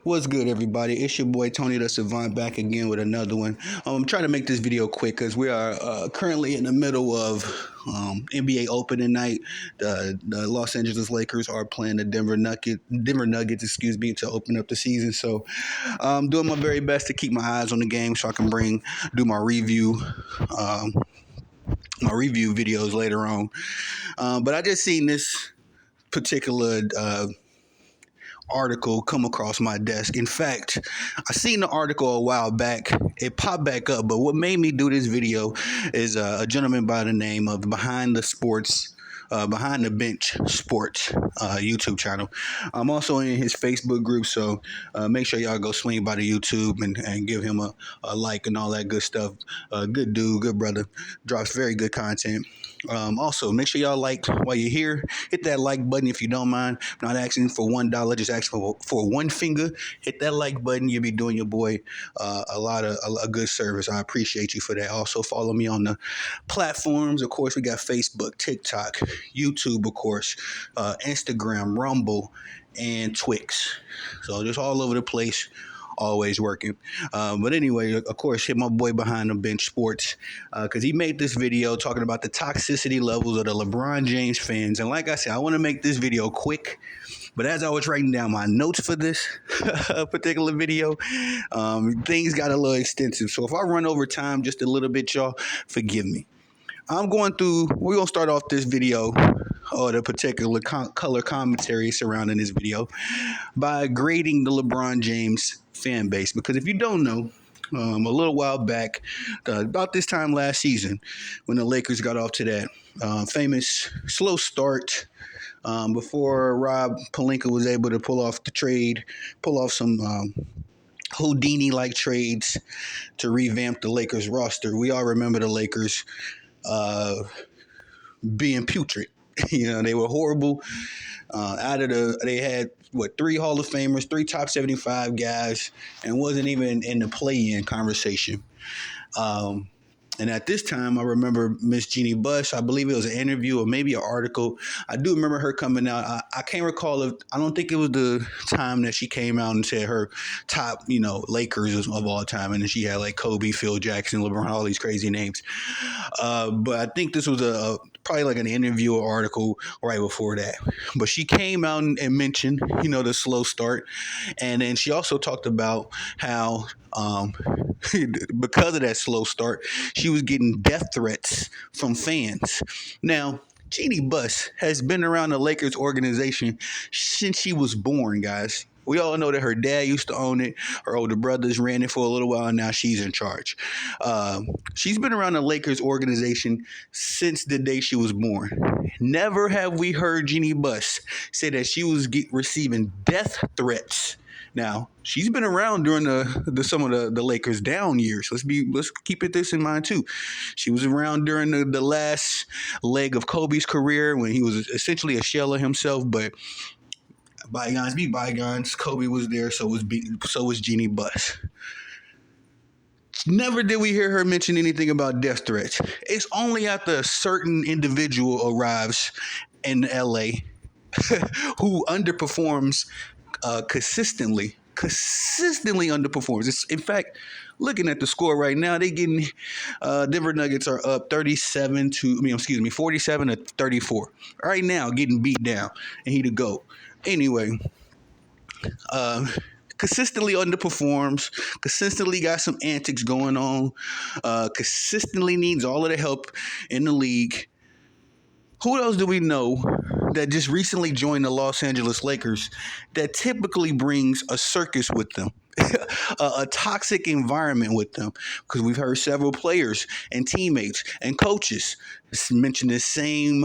What's good, everybody? It's your boy Tony the Savant back again with another one. I'm trying to make this video quick because we are currently in the middle of NBA opening night. The Los Angeles Lakers are playing the Denver Nuggets, to open up the season. So I'm doing my very best to keep my eyes on the game so I can do um, my review videos later on. But I just seen this particular article come across my desk. In fact, I seen the article a while back. It popped back up, but what made me do this video is a gentleman by the name of Behind the Bench Sports YouTube channel. I'm also in his Facebook group, so make sure y'all go swing by the YouTube and give him a like and all that good stuff. Good dude, good brother, drops very good content. Also, make sure y'all like while you're here. Hit that like button if you don't mind. I'm not asking for $1, just asking for one finger. Hit that like button. You'll be doing your boy a good service. I appreciate you for that. Also, follow me on the platforms. Of course, we got Facebook, TikTok, YouTube, of course, Instagram, Rumble, and Twix. So just all over the place. Always working. But anyway, of course, hit my boy Behind the Bench Sports because he made this video talking about the toxicity levels of the LeBron James fans. And like I said, I want to make this video quick. But as I was writing down my notes for this particular video, things got a little extensive. So if I run over time just a little bit, y'all, forgive me. We're going to start off this video or the particular color commentary surrounding this video by grading the LeBron James fan base. Because if you don't know, a little while back, about this time last season, when the Lakers got off to that famous slow start, before Rob Pelinka was able to pull off some Houdini-like trades to revamp the Lakers roster. We all remember the Lakers being putrid. They were horrible. They had three Hall of Famers, three top 75 guys, and wasn't even in the play-in conversation. And at this time, I remember Miss Jeannie Buss. I believe it was an interview or maybe an article. I do remember her coming out. I can't recall if I don't think it was the time that she came out and said her top, Lakers of all time, and then she had like Kobe, Phil Jackson, LeBron, all these crazy names. But I think this was probably like an interview or article right before that. But she came out and mentioned, the slow start, and then she also talked about how because of that slow start, she was getting death threats from fans. Now, Jeannie Buss has been around the Lakers organization since she was born, guys. We all know that her dad used to own it. Her older brothers ran it for a little while, and now she's in charge. She's been around the Lakers organization since the day she was born. Never have we heard Jeannie Buss say that she was receiving death threats. Now, she's been around during some of the Lakers down years. Let's keep this in mind too. She was around during the last leg of Kobe's career when he was essentially a shell of himself. But bygones be bygones. Kobe was there, so was Jeannie Buss. Never did we hear her mention anything about death threats. It's only after a certain individual arrives in LA who underperforms consistently underperforms. In fact, looking at the score right now, Denver Nuggets are up 47 to 34. Right now, getting beat down, and he the GOAT. Anyway, consistently underperforms, consistently got some antics going on, consistently needs all of the help in the league. Who else do we know that just recently joined the Los Angeles Lakers that typically brings a circus with them, a toxic environment with them? Because we've heard several players and teammates and coaches mention the same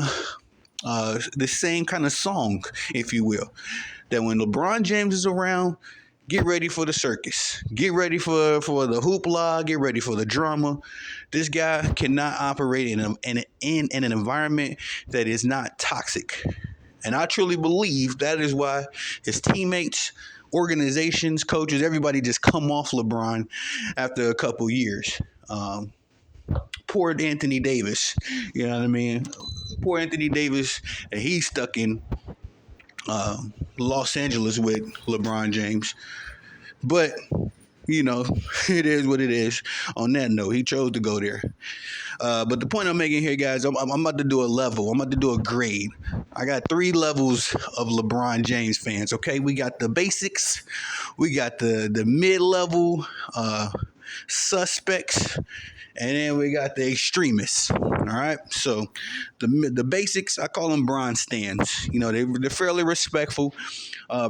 kind of song, if you will, that when LeBron James is around, get ready for the circus. Get ready for the hoopla. Get ready for the drama. This guy cannot operate in an environment that is not toxic. And I truly believe that is why his teammates, organizations, coaches, everybody just come off LeBron after a couple years. Poor Anthony Davis. You know what I mean? Poor Anthony Davis. And he's stuck in Los Angeles with LeBron James. But you know, it is what it is. On that note, he chose to go there. But the point I'm making here, guys, I'm about to do a level. I'm about to do a grade. I got 3 levels of LeBron James fans. Okay, we got the basics, we got the mid level suspects, and then we got the extremists. All right, so the basics, I call them bronze stands. You know, they're fairly respectful.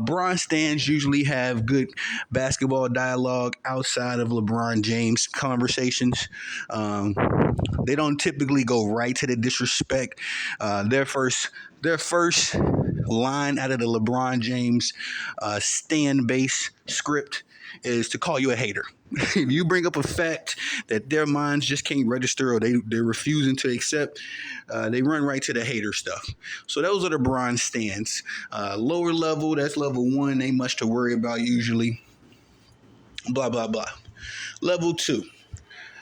Bronze stands usually have good basketball dialogue outside of LeBron James conversations. Um, they don't typically go right to the disrespect. Their first line out of the LeBron James stand base script is to call you a hater. If you bring up a fact that their minds just can't register or they're refusing to accept, they run right to the hater stuff. So those are the bronze stands. Lower level, that's level 1, ain't much to worry about usually. Blah, blah, blah. Level 2.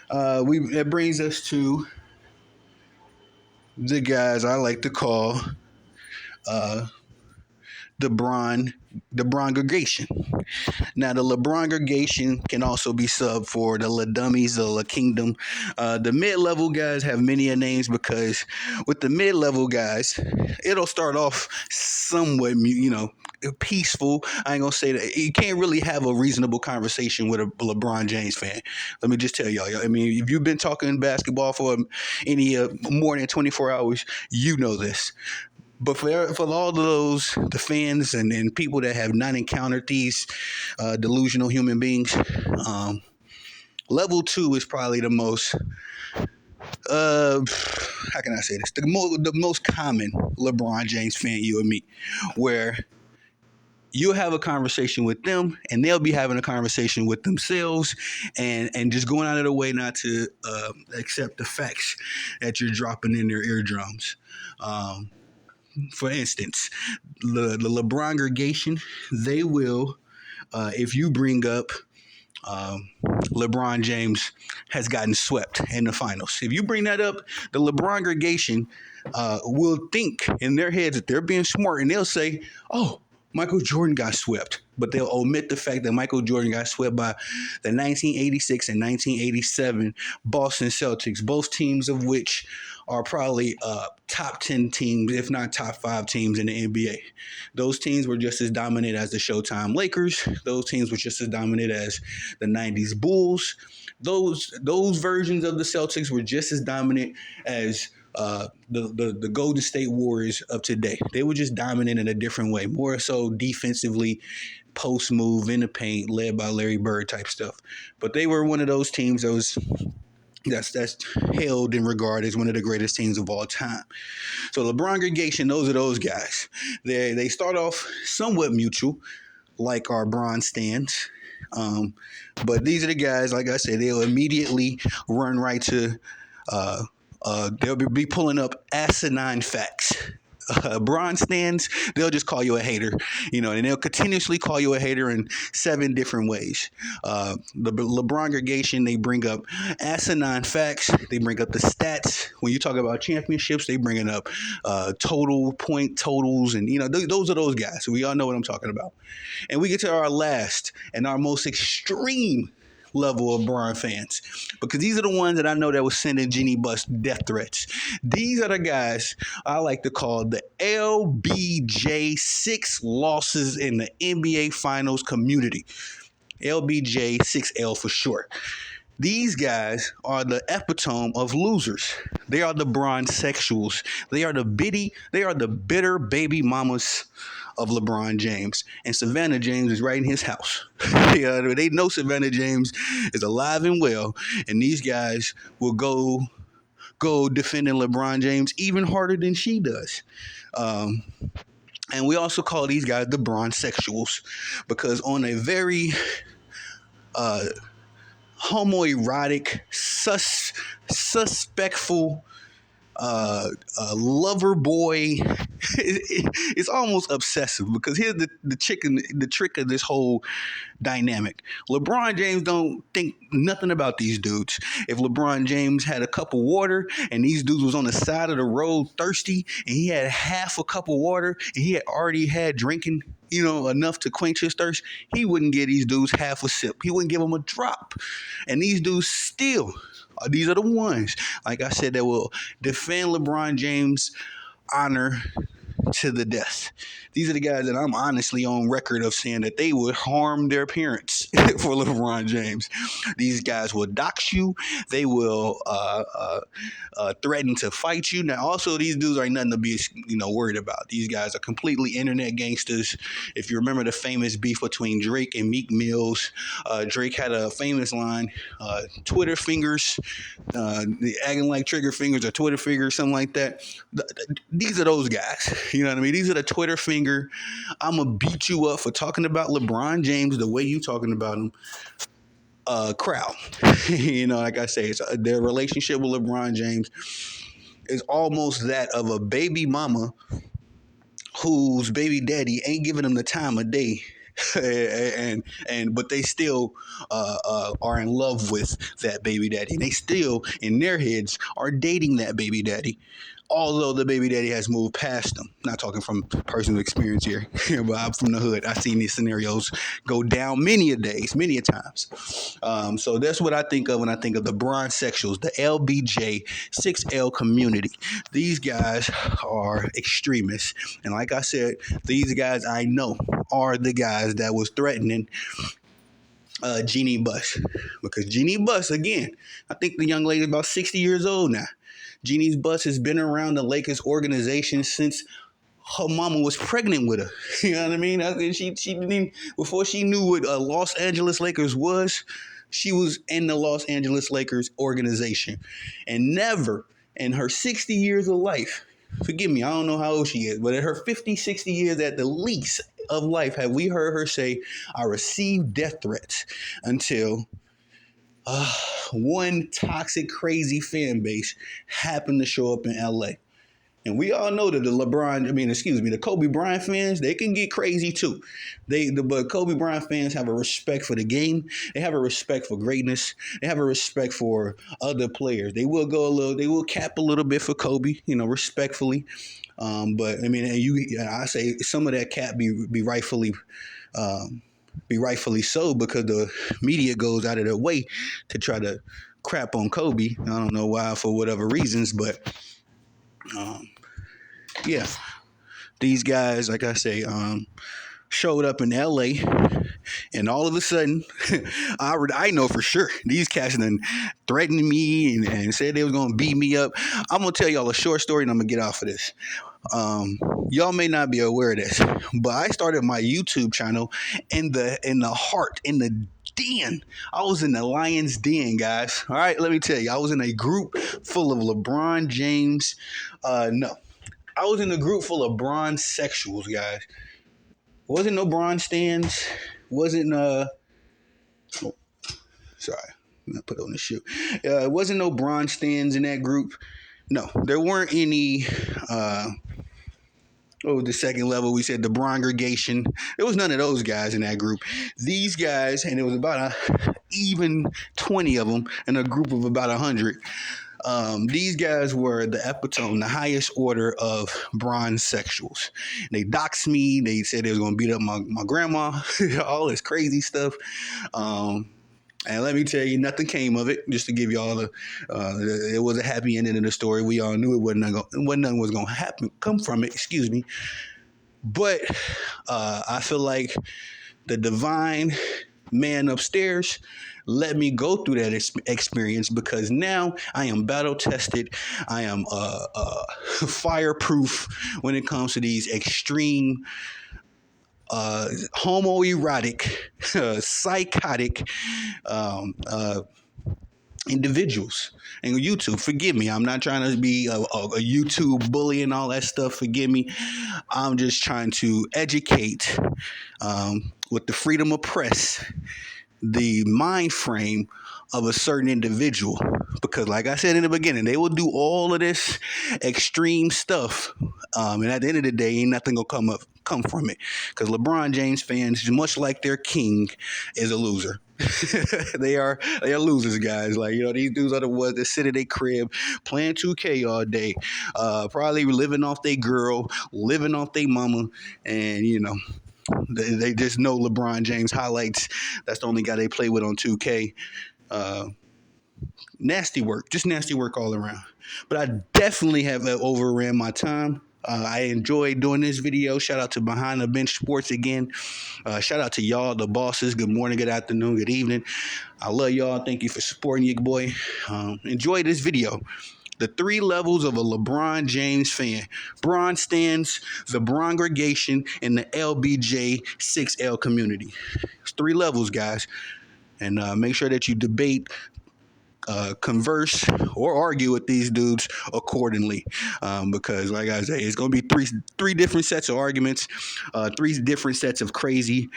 That brings us to the guys I like to call uh, the Brongregation. Now, the LeBrongregation can also be sub for the La Dummies, the La Kingdom. The mid-level guys have many names because with the mid-level guys, it'll start off somewhat, peaceful. I ain't gonna say that you can't really have a reasonable conversation with a LeBron James fan. Let me just tell y'all. I mean, if you've been talking basketball for any more than 24 hours, you know this. But for all of those, the fans and people that have not encountered these delusional human beings, level 2 is probably the most, how can I say this? The most common LeBron James fan you'll meet, where you'll have a conversation with them and they'll be having a conversation with themselves and just going out of the way not to accept the facts that you're dropping in their eardrums. For instance, the LeBrongregation, they will, if you bring up LeBron James has gotten swept in the finals. If you bring that up, the LeBrongregation will think in their heads that they're being smart and they'll say, oh, Michael Jordan got swept. But they'll omit the fact that Michael Jordan got swept by the 1986 and 1987 Boston Celtics, both teams of which are probably top 10 teams, if not top 5 teams in the NBA. Those teams were just as dominant as the Showtime Lakers. Those teams were just as dominant as the 90s Bulls. Those versions of the Celtics were just as dominant as the Golden State Warriors of today. They were just dominant in a different way, more so defensively, post move in the paint, led by Larry Bird type stuff. But they were one of those teams that's held in regard as one of the greatest teams of all time. So LeBrongregation, those are those guys. They start off somewhat mutual, like our bronze stands. But these are the guys, like I said, they'll immediately run right to they'll be pulling up asinine facts. Bronze stands, they'll just call you a hater, and they'll continuously call you a hater in 7 different ways. The LeBrongregation, they bring up asinine facts. They bring up the stats. When you talk about championships, they bring it up total point totals, and those are those guys. We all know what I'm talking about. And we get to our last and our most extreme level of Bron fans, because these are the ones that I know that was sending Jeannie Buss death threats. These are the guys I like to call the LBJ 6 losses in the NBA Finals community. LBJ 6L for short. These guys are the epitome of losers. They are the bronze sexuals. They are the bitter baby mamas of LeBron James. And Savannah James is right in his house. They know Savannah James is alive and well. And these guys will go defending LeBron James even harder than she does. And we also call these guys the bronze sexuals because on a very homoerotic, suspectful, lover boy. It's almost obsessive because here's the trick of this whole dynamic. LeBron James don't think nothing about these dudes. If LeBron James had a cup of water and these dudes was on the side of the road thirsty and he had half a cup of water and he had already had drinking enough to quench his thirst, he wouldn't give these dudes half a sip. He wouldn't give them a drop. And these dudes still, these are the ones, like I said, that will defend LeBron James' honor to the death. These are the guys that I'm honestly on record of saying that they would harm their parents for LeBron James. These guys will dox you. They will threaten to fight you. Now, also, these dudes are nothing to be worried about. These guys are completely internet gangsters. If you remember the famous beef between Drake and Meek Mills, Drake had a famous line, Twitter fingers, acting like trigger fingers or Twitter fingers, something like that. These are those guys. You know what I mean? These are the Twitter finger. I'm going to beat you up for talking about LeBron James the way you talking about him. Crowd. Like I say, their relationship with LeBron James is almost that of a baby mama whose baby daddy ain't giving them the time of day. But they still are in love with that baby daddy. They still, in their heads, are dating that baby daddy. Although the baby daddy has moved past them. Not talking from personal experience here, but I'm from the hood. I've seen these scenarios go down many a days, many a times. So that's what I think of when I think of the bronzexuals, the LBJ 6L community. These guys are extremists. And like I said, these guys I know are the guys that was threatening Jeannie Buss. Because Jeannie Buss, again, I think the young lady is about 60 years old now. Jeannie Buss has been around the Lakers organization since her mama was pregnant with her. You know what I mean? She didn't, before she knew what Los Angeles Lakers was, she was in the Los Angeles Lakers organization. And never in her 60 years of life, forgive me, I don't know how old she is, but in her 50, 60 years at the least of life, have we heard her say, I received death threats until one toxic, crazy fan base happened to show up in LA. And we all know that the Kobe Bryant fans, they can get crazy too. But Kobe Bryant fans have a respect for the game. They have a respect for greatness. They have a respect for other players. They will cap a little bit for Kobe, respectfully. But I mean, I say some of that cap be rightfully so, because the media goes out of their way to try to crap on Kobe. I don't know why, for whatever reasons, but yeah, these guys, like I say, showed up in LA, and all of a sudden, I know for sure these cats done threatened me and said they was gonna beat me up. I'm gonna tell y'all a short story, and I'm gonna get off of this. Y'all may not be aware of this, but I started my YouTube channel in the den. I was in the lion's den, guys. All right, let me tell you, I was in a group full of LeBron James. No, I was in a group full of bronzexuals, guys. Wasn't no bronze stands. Wasn't sorry, I'm gonna put on the shoe. Wasn't no bronze stands in that group. No, there weren't any. The second level, we said the Brongregation. There was none of those guys in that group. These guys, and it was about even 20 of them in a group of about 100. These guys were the epitome, the highest order of bronzexuals. They doxed me. They said they was going to beat up my grandma, all this crazy stuff. And let me tell you, nothing came of it. Just to give y'all it was a happy ending of the story. We all knew nothing was going to come from it. Excuse me. But I feel like the divine man upstairs let me go through that experience, because now I am battle tested. I am fireproof when it comes to these extreme homoerotic, psychotic individuals. And YouTube, forgive me, I'm not trying to be a YouTube bully and all that stuff. Forgive me. I'm just trying to educate with the freedom of press, the mind frame of a certain individual. Because like I said in the beginning, they will do all of this extreme stuff, and at the end of the day, ain't nothing gonna come from it. Because LeBron James fans, much like their king, is a loser. They are losers, guys. Like, these dudes are the ones that sit at their crib playing 2K all day, probably living off their girl, living off their mama, and They just know LeBron James highlights. That's the only guy they play with on 2K. Uh, Nasty work, just nasty work all around. But I definitely have overran my time. I enjoyed doing this video. Shout out to Behind the Bench Sports again. Shout out to y'all, the bosses. Good morning, good afternoon, good evening. I love y'all. Thank you for supporting your boy. Enjoy this video. The 3 levels of a LeBron James fan. Bron stands, the Brongregation, and the LBJ 6L community. It's 3 levels, guys. And make sure that you debate, converse, or argue with these dudes accordingly, because, like I say, it's going to be three different sets of arguments, 3 different sets of crazy,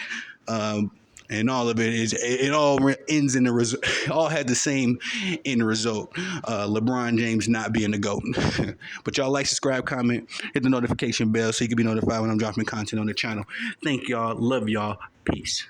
and all of it all ends in the result. All had the same end result. LeBron James not being the GOAT. But y'all like, subscribe, comment, hit the notification bell so you can be notified when I'm dropping content on the channel. Thank y'all. Love y'all. Peace.